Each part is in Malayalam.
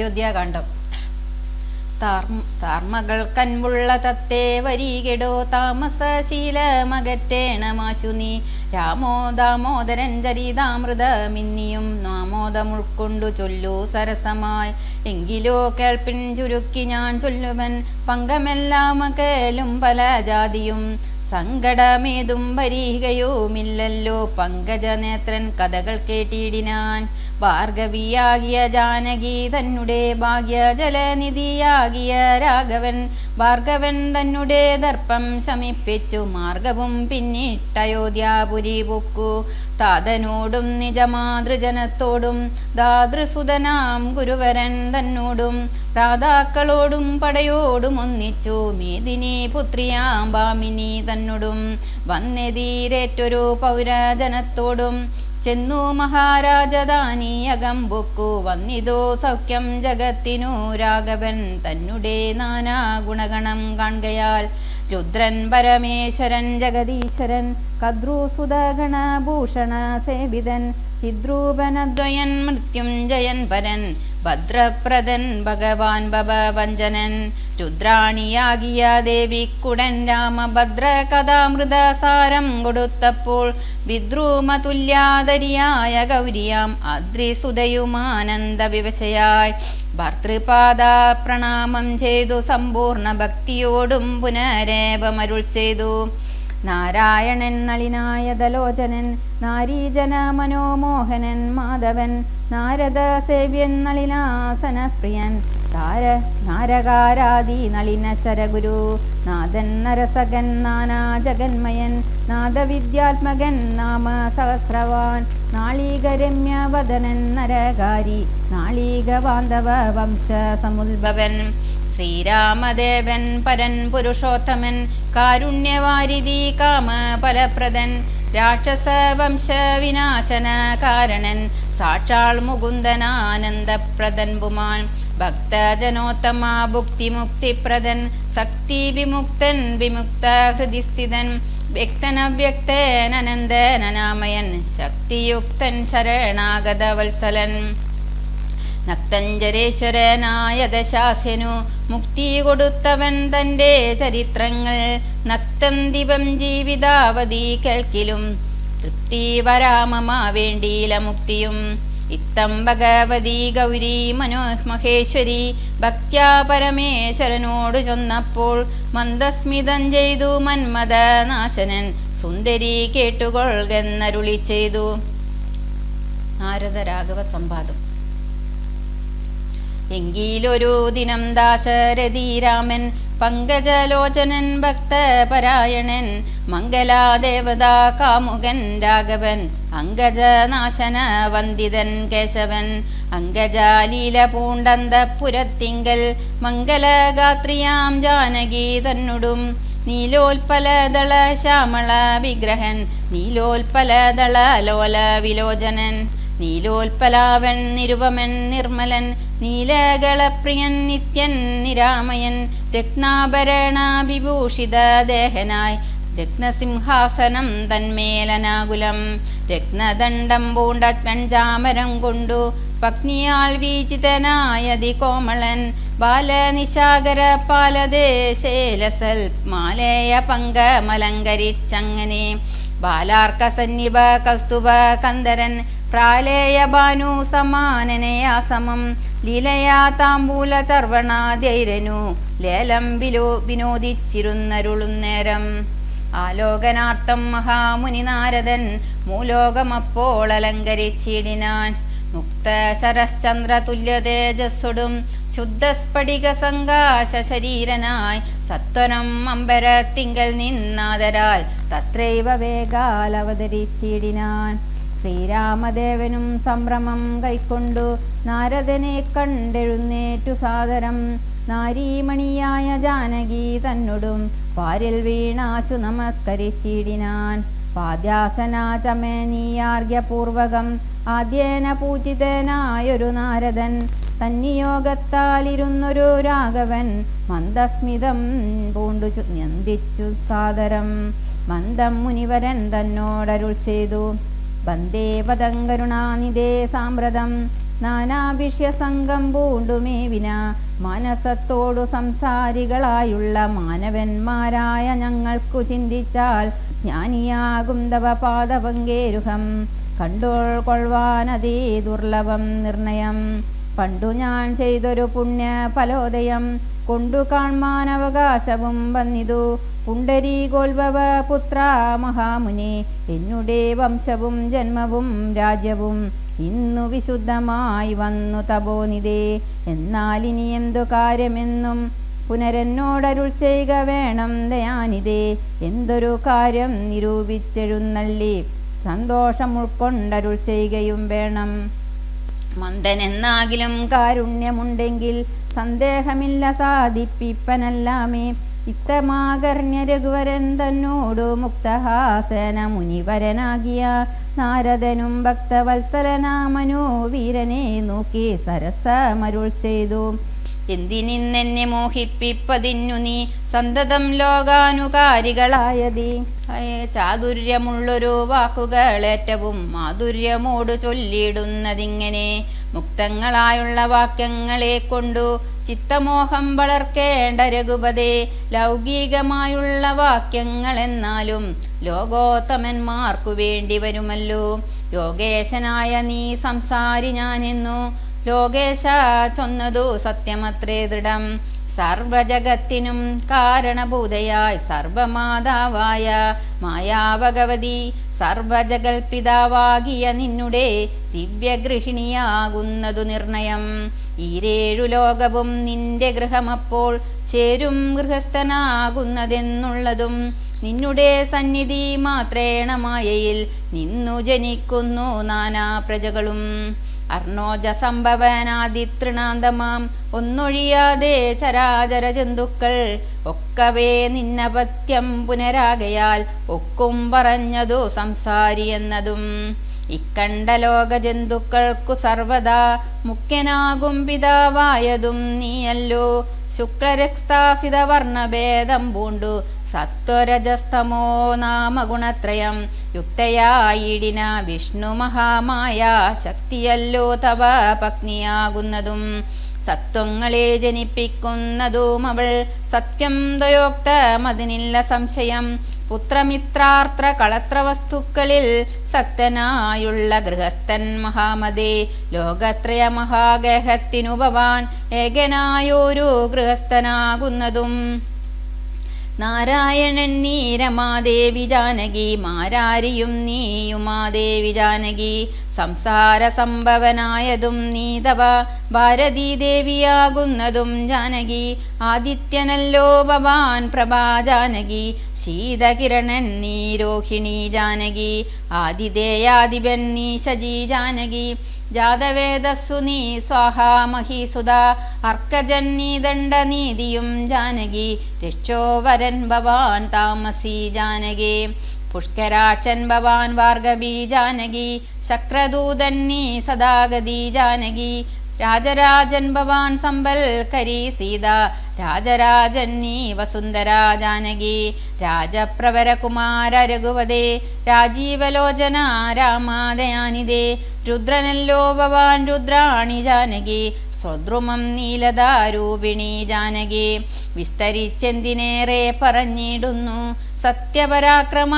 അയോധ്യാകാന്ഡം. താർമകൾ കൻപുള്ള തത്തേ വരികെടോ താമസശീലമകറ്റേണമാശു നീ. രാമോ ദാമോദരൻ ചരിതാമൃതമിന്നിയും നാമോദം ഉൾക്കൊണ്ടു ചൊല്ലു സരസമായി. എങ്കിലോ കേൾപ്പിൻ ചുരുക്കി ഞാൻ ചൊല്ലുവൻ പങ്കമെല്ലാം അകലും പല ജാതിയും. സങ്കടമേതും വരികയുമില്ലല്ലോ പങ്കജനേത്രൻ കഥകൾ കേട്ടിടിനാൻ. ഭാർഗവിയാകിയ ജാനകി തന്നെ ഭാഗ്യ ജലനിധിയാകിയ രാഘവൻ. ഭാർഗവൻ തന്നെ ദർപ്പം ശമിപ്പിച്ചു മാർഗവും പിന്നിട്ടയോധ്യാപുരി പൊക്കു. താതനോടും നിജമാതൃജനത്തോടും ദാതൃസുതനാം ഗുരുവരൻ തന്നോടും ഭ്രാതാക്കളോടും പടയോടും ഒന്നിച്ചു മേദിനി പുത്രിയാം ഭാമിനി തന്നോടും വന്നെതിരേറ്റൊരു പൗരജനത്തോടും ചെന്നു മഹാരാജധാനിയകം പൊക്കു. വന്നിതോ സൗഖ്യം ജഗത്തിനു രാഘവൻ തന്നെ നാനാ ഗുണഗണം കാൺകയാൽ. രുദ്രൻ പരമേശ്വരൻ ജഗദീശ്വരൻ കദ്രുസുതഗണഭൂഷണ സേവിതൻ ചിദ്രൂപനദ്വയൻ മൃത്യുഞ്ജയൻ പരൻ ഭദ്രപ്രദൻ ഭഗവാൻ ഭവഭഞ്ജനൻ. രുദ്രാണിയാകിയ ദേവിക്കുടൻ രാമഭദ്ര കഥാമൃതസാരം കൊടുത്തപ്പോൾ വിദ്രൂമതുല്യാതരിയായ ഗൗരിയാം അദ്രിസുതയുമാനന്ദ വിവശയായി ഭർതൃപാദ പ്രണാമം ചെയ്തു സമ്പൂർണ്ണ ഭക്തിയോടും പുനരേവമരുൾ ചെയ്തു. നാരായണൻ നളിനായതലോചനൻ നാരീജന മനോമോഹനൻ മാധവൻ നാരദ സേവ്യൻ നളിനാസനപ്രിയൻ നാരകാരാദി നളിന ശരഗുരു നാഥൻ നരസകൻ നാനാ ജഗന്മയൻ നാദവിദ്യാത്മകൻ നാമ സഹസ്രവാൻ നാളീകരമ്യവദനൻ നരകാരി നാളീകവാന്ധവ വംശ സമുദ്ഭവൻ. ശ്രീരാമദേവൻ പരൻ പുരുഷോത്തമൻ കാരുണ്യവാരിധി കാമ ഫലപ്രദൻ രാക്ഷസ വംശ വിനാശന കാരണൻ സാക്ഷാൽ മുകുന്ദനാനന്ദപ്രദൻ പുമാൻ. ഭക്തജനോത്തമ ഭുക്തിമുക്തിപ്രദൻ ശക്തി വിമുക്തൻ വിമുക്ത ഹൃദിസ്ഥിതൻ വ്യക്തനവ്യക്തൻ അനന്തനാമയൻ ശക്തിയുക്തൻ ശരണാഗത വത്സലൻ. നക്തഞ്ജരേശ്വരനായ ദശാസ്യനു മുക്തി കൊടുത്തവൻ തൻ്റെ ചരിത്രങ്ങൾ നക്തം ദിവം ജീവിതാവധി കേൾക്കിലും തൃപ്തി വരാമമാ വേണ്ടിയില മുക്തിയും. ഇത്തം ഭഗവതി ഗൗരി മഹേശ്വരി ഭക്ത്യാ പരമേശ്വരനോട് ചൊന്നപ്പോൾ മന്ദസ്മിതം ചെയ്തു മന്മഥനാശനൻ സുന്ദരി കേട്ടുകൊള്ളുകെന്നരുളി ചെയ്തു. നാരദ രാഘവ സംവാദം. എങ്കിലൊരു ദിനം ദാശരഥി രാമൻ പങ്കജലോചനൻ ഭക്തപരായണൻ മംഗലാദേവതാ കാമുകൻ രാഘവൻ അങ്കജനാശന വന്ദിതൻ കേശവൻ അങ്കജാലീല പൂണ്ടന്തപുരത്തിങ്കൽ മംഗലഗാത്രിയാം ജാനകി തന്നോടും നീലോൽപലദള ശ്യാമള വിഗ്രഹൻ നീലോൽപലദള ലോല വിലോചനൻ നീലോൽപലാവൻ നിരുപമൻ നിർമ്മലൻ നീലകളപ്രിയൻ നിത്യൻ നിരാമയൻ രത്നാഭരണ വിഭൂഷിത ദേഹനായി രത്നസിംഹാസനം തന്മേലനാകുലം രത്നദണ്ഡം പൂണ്ട പഞ്ചാമരം കൊണ്ടു പത്നിയാൽ വീചിതനായതി കോമളൻ ബാലനിശാകര പാലദേശേലസൽ മാലേയ പങ്കമലങ്കരിച്ചങ്ങനെ ബാലാർക്ക സന്നിഭ കസ്തുഭ കന്ദരൻ പ്രാലേയ ഭാനു സമാനനയാ സമം ലീലയാ താമ്പൂല ചർവണാധൈരനു ലേലം വിനോദിച്ചിരുന്നരുളുന്നേരം. ആലോകനാർത്ഥം മഹാമുനി നാരദൻ മൂലോകമപ്പോൾ അലങ്കരിച്ചിടിനാൻ. മുക്ത ശരശ്ചന്ദ്ര തുല്യ തേജസ്സൊടും ശുദ്ധസ്ഫടിക സങ്കാശ ശരീരനായി സത്വനം അമ്പരത്തിങ്കൽ നിന്നാദരാൽ തത്രൈവ വേഗാൽ അവതരിച്ചിടിനാൻ. ശ്രീരാമദേവനും സംഭ്രമം കൈക്കൊണ്ടു നാരദനെ കണ്ടെഴുന്നേറ്റു സാദരം നാരീമണിയായ ജാനകി തന്നോടും പാരിൽ വീണാശു നമസ്കരിച്ചിടിനാൻ. പാദ്യാസനാചമനീയാർഘ്യപൂർവകം ആദ്യേന പൂജിതനായൊരു നാരദൻ തന്നിയോഗത്താലിരുന്നൊരു രാഘവൻ മന്ദസ്മിതം പൂണ്ടു നന്ദിച്ചു സാദരം. മന്ദം മുനിവരൻ തന്നോടരുൾ ചെയ്തു. വന്ദേ പദം കരുണാനിധേ സാമ്പ്രതം നാനാഭിഷ്യസംഘം പൂണ്ടുമേവിന മനസത്തോടു സംസാരികളായുള്ള മാനവന്മാരായ ഞങ്ങൾക്കു ചിന്തിച്ചാൽ ജ്ഞാനിയാകും തവ പാദപങ്കേരുഹം കണ്ടുകൊള്ളുവാനതീ ദുർലഭം നിർണയം. പണ്ടു ഞാൻ ചെയ്തൊരു പുണ്യ ഫലോദയം കൊണ്ടു കാൺമാൻ അവകാശവും വന്നിതു. പുണ്ടരീകോത്ഭവ പുത്ര മഹാമുനി എന്നുടെ വംശവും ജന്മവും രാജ്യവും ഇന്നു വിശുദ്ധമായി വന്നു തപോനിതേ. എന്നാൽ ഇനി എന്തു കാര്യമെന്നും പുനരെന്നോടരുൾ ചെയ്യുക വേണം ദയാനിതേ. എന്തൊരു കാര്യം നിരൂപിച്ചെഴുന്നള്ളി സന്തോഷം ഉൾക്കൊണ്ടരുൾ ചെയ്യുകയും വേണം. മന്ദനെന്നാകിലും കാരുണ്യമുണ്ടെങ്കിൽ സന്ദേഹമില്ല സാധിപ്പിപ്പനല്ലാമേ. ഇത്തമാകർണ്യ രഘുവരൻ തന്നോടു മുക്തഹാസന മുനിവരനാകിയ നാരദനും ഭക്തവത്സലനാമനോ വീരനെ നോക്കി സരസമരുൾ ചെയ്തു. എന്തിനിന്നെന്നെ മോഹിപ്പിപ്പതിന്നു നീ സന്തതം ലോകാനുകാരികളായതി. ചാതുര്യമുള്ളൊരു വാക്കുകൾ ഏറ്റവും മാധുര്യമോടു ചൊല്ലിടുന്നതിങ്ങനെ. മുക്തങ്ങളായുള്ള വാക്യങ്ങളെ കൊണ്ടു ചിത്തമോഹം വളർക്കേണ്ട രഘുപതേ. ലൗകികമായുള്ള വാക്യങ്ങളെന്നാലും ലോകോത്തമന്മാർക്കു വേണ്ടി വരുമല്ലോ. യോഗേശനായ നീ സംസാരി ഞാനെന്നു ലോകേശ ചൊന്നതു സത്യമത്രേ ദൃഢം. സർവജഗത്തിനും കാരണഭൂതയായി സർവമാതാവായ മായാഭഗവതി സർവജഗൽപിതാവാകിയ നിന്നുടെ ദിവ്യഗൃഹിണിയാകുന്നതു നിർണയം. ഈരേഴു ലോകവും നിന്റെ ഗൃഹമപ്പോൾ ചേരും ഗൃഹസ്ഥനാകുന്നതെന്നുള്ളതും നിന്നുടെ സന്നിധി മാത്രേണ മായയിൽ നിന്നു ജനിക്കുന്നു നാനാ പ്രജകളും. അർണോജ സംഭവനാദിതൃണാന്തമാം ഒന്നൊഴിയാതെ ചരാചര ജന്തുക്കൾ ഒക്കവേ നിന്നപത്യം പുനരാകയാൽ ഒക്കും പറഞ്ഞതു സംസാരി എന്നതും. ഇക്കണ്ട ലോക ജന്തുക്കൾക്കു സർവദാ മുഖ്യനാകും പിതാവായതും നീയല്ലോ. ശുക്ലരക്താസിത വർണ്ണഭേദം പൂണ്ടു സത്വരജസ്തമോ നാമഗുണത്രയം യുക്തയായിടിന വിഷ്ണു മഹാമായ ശക്തിയല്ലോ തവ പത്നിയാകുന്നതും. സത്വങ്ങളെ ജനിപ്പിക്കുന്നതും അവൾ സത്യം ദ്വയോക്തമതിനില്ല സംശയം. പുത്രമിത്രാർത്ര കളത്ര വസ്തുക്കളിൽ സക്തനായുള്ള ഗൃഹസ്ഥൻ മഹാമതേ. ലോകത്രയ മഹാഗേഹത്തിനു ഭവാൻ ഏകനായൊരു ഗൃഹസ്ഥനാകുന്നതും. നാരായണൻ നീ രമാദേവി ജാനകി മാരാരിയും നീയുമാദേവി ജാനകി. സംസാര സംഭവനായതും നീ തവ ഭാരതീ ദേവിയാകുന്നതും ജാനകി. ആദിത്യനല്ലോ ഭവാൻ പ്രഭാ ജാനകി. ശീതകിരണൻ നീ രോഹിണി ജാനകി. ആദിദേയാദിപൻ നീ ശജി ജാനകി. ജാതവേദസ്സു നീ സ്വാഹാ മഹീസുത. അർക്കജന്നീ ദണ്ഡനീതിയും ജാനകി. രക്ഷോവരൻ ഭവാൻ താമസി ജാനകി. പുഷ്കരാക്ഷൻ ഭവാൻ ഭാർഗവി ജാനകി. ശക്രദൂതൻ നീ സദാഗതി ജാനകി. രാജരാജൻ ഭവാൻ സമ്പൽക്കരി സീത. രാജരാജൻ നീ വസുന്ധര ജാനകി. രാജപ്രവരകുമാര രഘുവതേ. രാജീവലോചന രാമാദയാനിതേ. രുദ്രനല്ലോ ഭവാൻ രുദ്രാണി ജാനകി. സ്വദ്രുമം നീലതാരൂപിണി ജാനകി. വിസ്തരിച്ചെന്തിനേറെ പറഞ്ഞിടുന്നു സത്യപരാക്രമ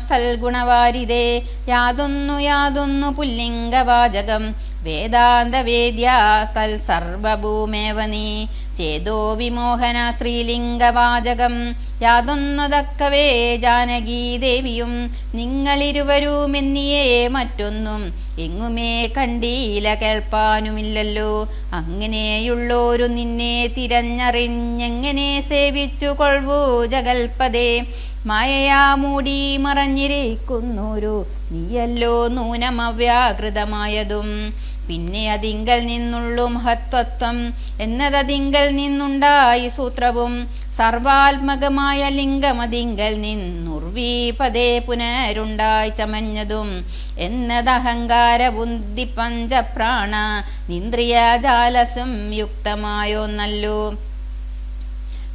സൽഗുണവാരിതേ. യാതൊന്നു പുല്ലിംഗവാചകം വേദാന്തവേദ്യ തൽ സർവഭൂമേവ നീ. ചേതോ വിമോഹന സ്ത്രീലിംഗവാചകം യാതൊന്നതക്കവേ ജാനകീ ദേവിയും. നിങ്ങളിരുവരുമെന്നിയേ മറ്റൊന്നും എങ്ങുമേ കണ്ടീല കേൾപ്പാനുമില്ലല്ലോ. അങ്ങനെയുള്ളോരു നിന്നെ തിരഞ്ഞറിഞ്ഞെങ്ങനെ സേവിച്ചു കൊൾവൂ ജഗൽപദേ. മായയാ മൂടി മറഞ്ഞിരിക്കുന്നൊരു നീയല്ലോ നൂനമവ്യാകൃതമായതും. പിന്നെ അതിങ്കൽ നിന്നുള്ളു മഹത്വത്വം എന്നതതിങ്കൽ നിന്നുണ്ടായി സൂത്രവും. സർവാത്മകമായ ലിംഗമതിങ്കൽ നിന്നുർവീപദേ പുനരുണ്ടായി ചമഞ്ഞതും. എന്നതഹങ്കാര ബുദ്ധി പഞ്ചപ്രാണ നിന്ദ്രിയജാലസും യുക്തമായോ നല്ലോ.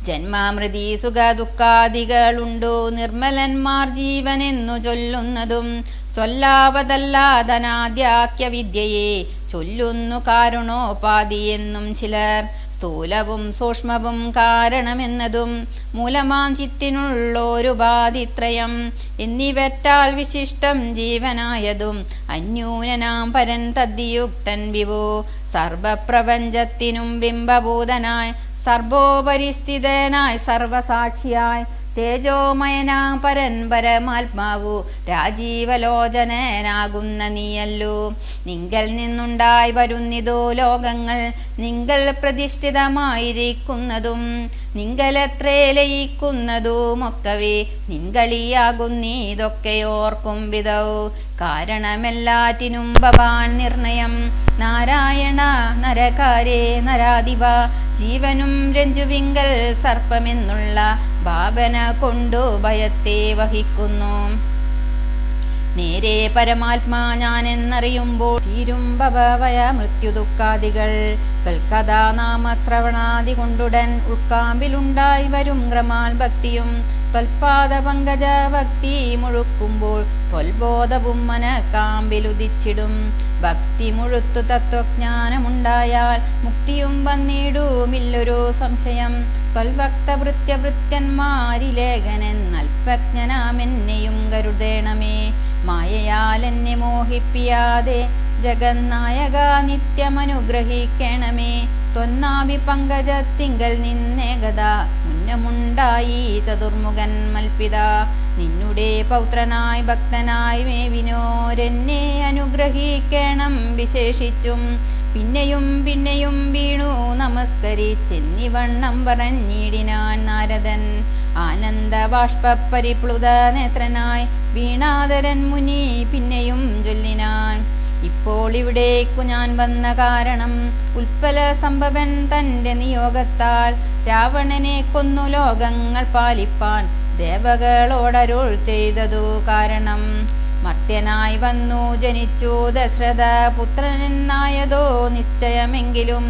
ജന്മാമൃതി സുഖ ദുഃഖാദികളുണ്ടോ നിർമ്മലന്മാർ ജീവനെന്നു ചൊല്ലുന്നതും. ചൊല്ലാവതല്ലാതനാദ്യാഖ്യ വിദ്യയെ ചൊല്ലുന്നു കാരുണോപാധിയെന്നും ചിലർ. സ്ഥൂലവും സൂക്ഷ്മവും കാരണമെന്നതും മൂലമാം ചിത്തിനുള്ളോരുപാധിത്രയം എന്നിവറ്റാൽ വിശിഷ്ടം ജീവനായതും അന്യൂനനാം പരൻ തദ്യുക്തൻ വിഭോ. സർവപ്രപഞ്ചത്തിനും ബിംബഭൂതനായി സർവോപരിസ്ഥിതനായി സർവസാക്ഷിയായി തേജോമയനാം പരൻ പരമാത്മാവു രാജീവലോചനനാകുന്ന നീയല്ലോ. നിങ്കൽ നിന്നുണ്ടായി വരുന്നിതോ ലോകങ്ങൾ നിങ്കൽ പ്രതിഷ്ഠിതമായിരിക്കുന്നതും നിങ്കലെത്രേ ലയിക്കുന്നതുമൊക്കവേ നിൻകളിയാകുന്നീതൊക്കെയോർക്കും വിധൗ. കാരണമെല്ലാറ്റിനും ഭവാൻ നിർണയം നാരായണ നരകാരേ നരാധിപ. ജീവനും രഞ്ജുവിങ്കൽ സർപ്പമെന്നുള്ള ഭാവന കൊണ്ടു ഭയത്തെ വഹിക്കുന്നു. നേരെ പരമാത്മാ ഞാനെന്നറിയുമ്പോൾ തീരും ഭവഭയ മൃത്യുദുഃഖാദികൾ. ത്വൽക്കഥാനാമശ്രവണാദി കൊണ്ടുടൻ ഉൾക്കാമ്പിലുണ്ടായി വരും ക്രമാൽ ഭക്തിയും. ത്വൽപാദ പങ്കജ ഭക്തി മുഴുക്കുമ്പോൾ ത്വൽബോധവും മനക്കാമ്പിലുദിച്ചിടും. ഭക്തി മുഴുത്തു തത്വജ്ഞാനമുണ്ടായാൽ മുക്തിയും വന്നിടുമില്ലൊരു സംശയം. ത്വൽഭക്തഭൃത്യഭൃത്യന്മാരിലേഖനെന്നൽപജ്ഞനാമെന്നെയും കരുതേണമേ. മായയാൽ എന്നെ മോഹിപ്പിയാതെ ജഗന്നായക നിത്യമനുഗ്രഹിക്കണമേ. ത്വന്നാഭി പങ്കജത്തിങ്കൽ നിന്നേകത മുന്നമുണ്ടായി ചതുർമുഖൻ മൽപിത. നിന്നുടെ പൗത്രനായി ഭക്തനായി മേവിനോരെന്നെ അനുഗ്രഹിക്കണം വിശേഷിച്ചും. പിന്നെയും പിന്നെയും വീണു നമസ്കരിച്ചെന്നിവണ്ണം പറഞ്ഞിടിനാൻ നാരദൻ. ആനന്ദ ബാഷ്പരിപ്ലുത നേത്രനായി വീണാധരൻ മുനി പിന്നെയും ചൊല്ലിനാൻ. ഇപ്പോൾ ഇവിടേക്കു ഞാൻ വന്ന കാരണം ഉൽപ്പല സംഭവൻ തൻ്റെ നിയോഗത്താൽ രാവണനെ കൊന്നു ലോകങ്ങൾ പാലിപ്പാൻ ദേവകളോടരുൾ ചെയ്തതു കാരണം. മർത്യനായി വന്നു ജനിച്ചു ദശരഥ പുത്രനെന്നായതോ നിശ്ചയമെങ്കിലും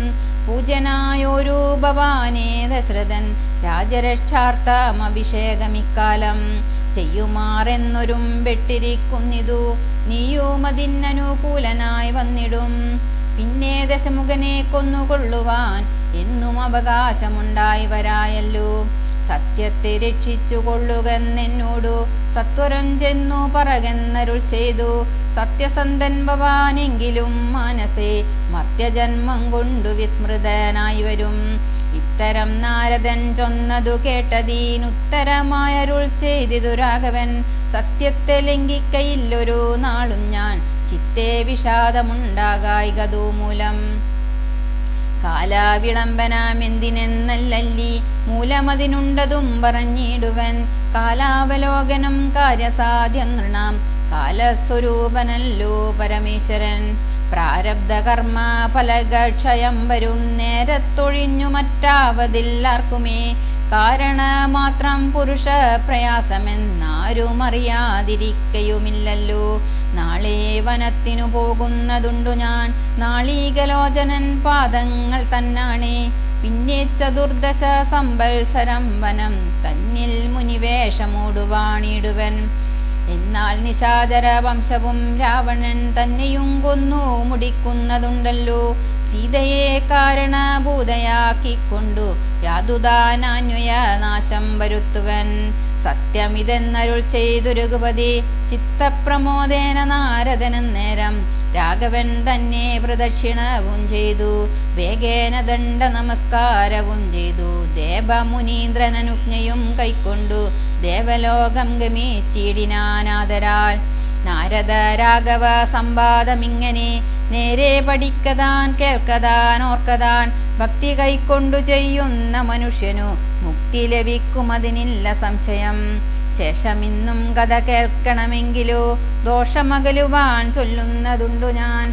പൂജനായൊരു ഭവാനേ ദശരഥൻ രാജരക്ഷാർത്ഥം അഭിഷേകമിക്കാലം ചെയ്യുമാറെന്നൊരും വെട്ടിരിക്കുന്നിതു. നീയുമതിനനുകൂലനായി വന്നിടും. പിന്നെ ദശമുഖനെ കൊന്നുകൊള്ളുവാൻ എന്നും അവകാശമുണ്ടായി വരായല്ലോ. സത്യത്തെ രക്ഷിച്ചു കൊള്ളുകെന്നോടു സത്വരം ചെന്നു പറകെന്നരുൾ ചെയ്തു. സത്യസന്ധൻ ഭവാനെങ്കിലും മാനസേ മർത്യജന്മം കൊണ്ടു വിസ്മൃതനായി വരും. ഇത്തരം നാരദൻ ചൊന്നതു കേട്ടതീനുത്തരമായരുൾ ചെയ്തിതു രാഘവൻ. സത്യത്തെ ലംഘിക്കയില്ലൊരു നാളും ഞാൻ ചിത്തേ വിഷാദമുണ്ടാകായികതു മൂലം. കാലാവിളംബനമെന്തിനെന്നല്ലല്ലി മൂലമതിനുണ്ടതും പറഞ്ഞിടുവൻ. കാലാവലോകനം കാര്യസാധ്യം നൃണാം കാലസ്വരൂപനല്ലോ പരമേശ്വരൻ. പ്രാരബ്ധ കർമ്മ ഫലക്ഷയം വരും നേരത്തൊഴിഞ്ഞു മറ്റാവതില്ലാർക്കുമേ. കാരണമാത്രം പുരുഷ പ്രയാസമെന്നാരും അറിയാതിരിക്കയുമില്ലല്ലോ. നാളെ വനത്തിനു പോകുന്നതുണ്ടു ഞാൻ നാളീകലോചനൻ പാദങ്ങൾ തന്നാണേ. പിന്നെ ചതുർദശ സംവത്സരം വനം തന്നിൽ മുനിവേഷമൂടുവാണിടുവൻ. എന്നാൽ നിശാചര വംശവും രാവണൻ തന്നെയും കൊന്നു മുടിക്കുന്നതുണ്ടല്ലോ. സീതയെ കാരണഭൂതയാക്കിക്കൊണ്ടു യാതുദാനാന്വയ നാശം വരുത്തുവൻ. സത്യമിതെന്നരുൾ ചെയ്തു രഘുപതി ചിത്തപ്രമോദേന നാരദനും നേരം. രാഘവൻ തന്നെ പ്രദക്ഷിണവും ചെയ്തു വേഗേന ദണ്ഡ നമസ്കാരവും ചെയ്തു. ദേവമുനീന്ദ്രനനുജ്ഞയും കൈക്കൊണ്ടു ദേവലോകം ഗമിച്ചിടിനാനാദരാൽ. നാരദ രാഘവ സംവാദമിങ്ങനെ നേരെ പഠിക്കതാൻ കേൾക്കതാൻ ഓർക്കതാൻ. ഭക്തി കൈക്കൊണ്ടു ചെയ്യുന്ന മനുഷ്യനു മുക്തി ലഭിക്കുമതിനില്ല സംശയം. ശേഷമിന്നും കഥ കേൾക്കണമെങ്കിലോ ദോഷമകലുവാൻ ചൊല്ലുന്നതുണ്ടു ഞാൻ.